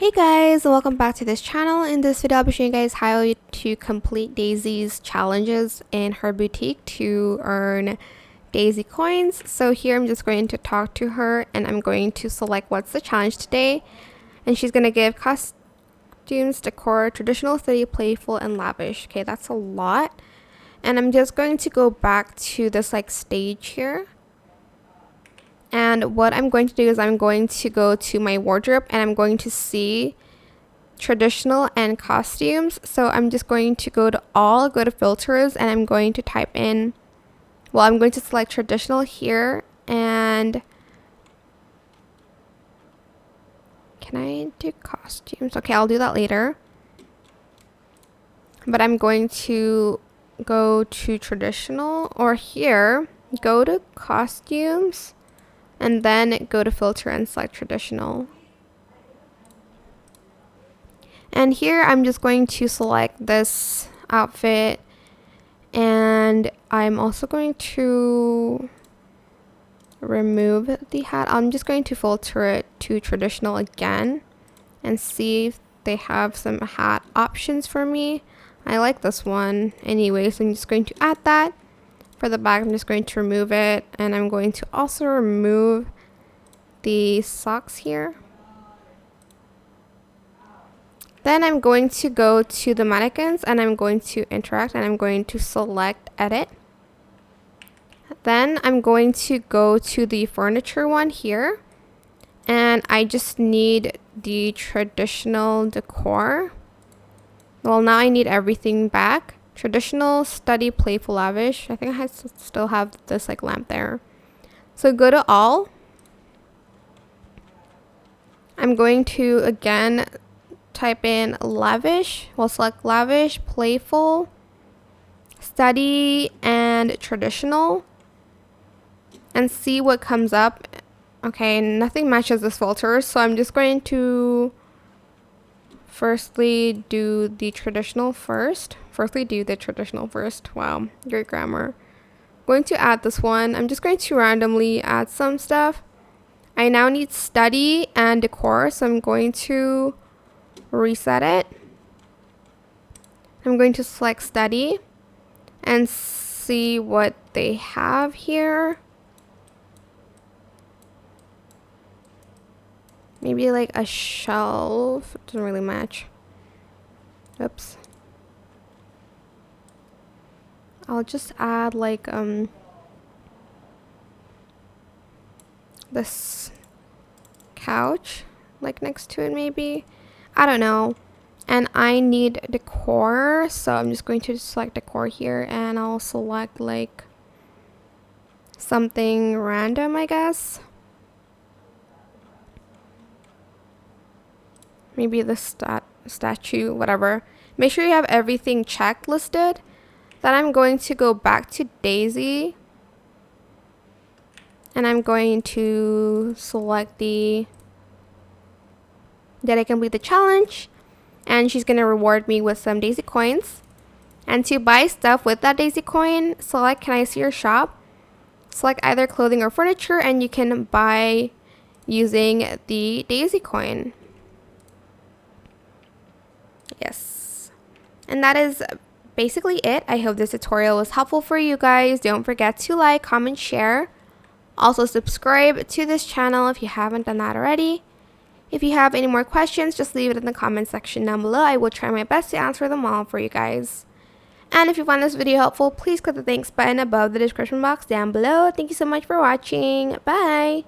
Hey guys, welcome back to this channel. In this video, I'll be showing you guys how to complete Daisy's challenges in her boutique to earn Daisy coins. So here I'm just going to talk to her and I'm going to select what's the challenge today. And she's going to give costumes, decor, traditional, city, playful, and lavish. Okay, that's a lot. And I'm just going to go back to this stage here. And what I'm going to do is I'm going to go to my wardrobe and I'm going to see traditional and costumes. So I'm just going to go to all, go to filters, and I'm going to type in, well, I'm going to select traditional here. And can I do costumes? Okay, I'll do that later. But I'm going to go to traditional, or here, go to costumes. And then go to filter and select traditional. And here I'm just going to select this outfit. And I'm also going to remove the hat. I'm just going to filter it to traditional again and see if they have some hat options for me. I like this one anyway, so I'm just going to add that. For the back, I'm just going to remove it, and I'm going to also remove the socks here. Then I'm going to go to the mannequins and I'm going to interact and I'm going to select edit. Then I'm going to go to the furniture one here, and I just need the traditional decor. Well, now I need everything back. Traditional, study, playful, lavish. I think I still have this lamp there. So go to all. I'm going to again type in lavish. We'll select lavish, playful, study, and traditional. And see what comes up. Okay, nothing matches this filter. So I'm just going to firstly do the traditional first. Wow, great grammar. Going to add this one. I'm just going to randomly add some stuff. I now need study and decor, so I'm going to reset it. I'm going to select study and see what they have here. Maybe a shelf. It doesn't really match. Oops. I'll just add this couch next to it maybe. I don't know. And I need decor, so I'm just going to select decor here and I'll select something random, I guess. Maybe the statue, whatever. Make sure you have everything checked listed. Then I'm going to go back to Daisy. And I'm going to select did I complete the challenge? And she's going to reward me with some Daisy coins. And to buy stuff with that Daisy coin, select can I see your shop? Select either clothing or furniture and you can buy using the Daisy coin. Yes. And that is basically it. I hope this tutorial was helpful for you guys. Don't forget to like, comment, share. Also subscribe to this channel if you haven't done that already. If you have any more questions, just leave it in the comment section down below. I will try my best to answer them all for you guys. And if you found this video helpful, please click the thanks button above the description box down below. Thank you so much for watching. Bye!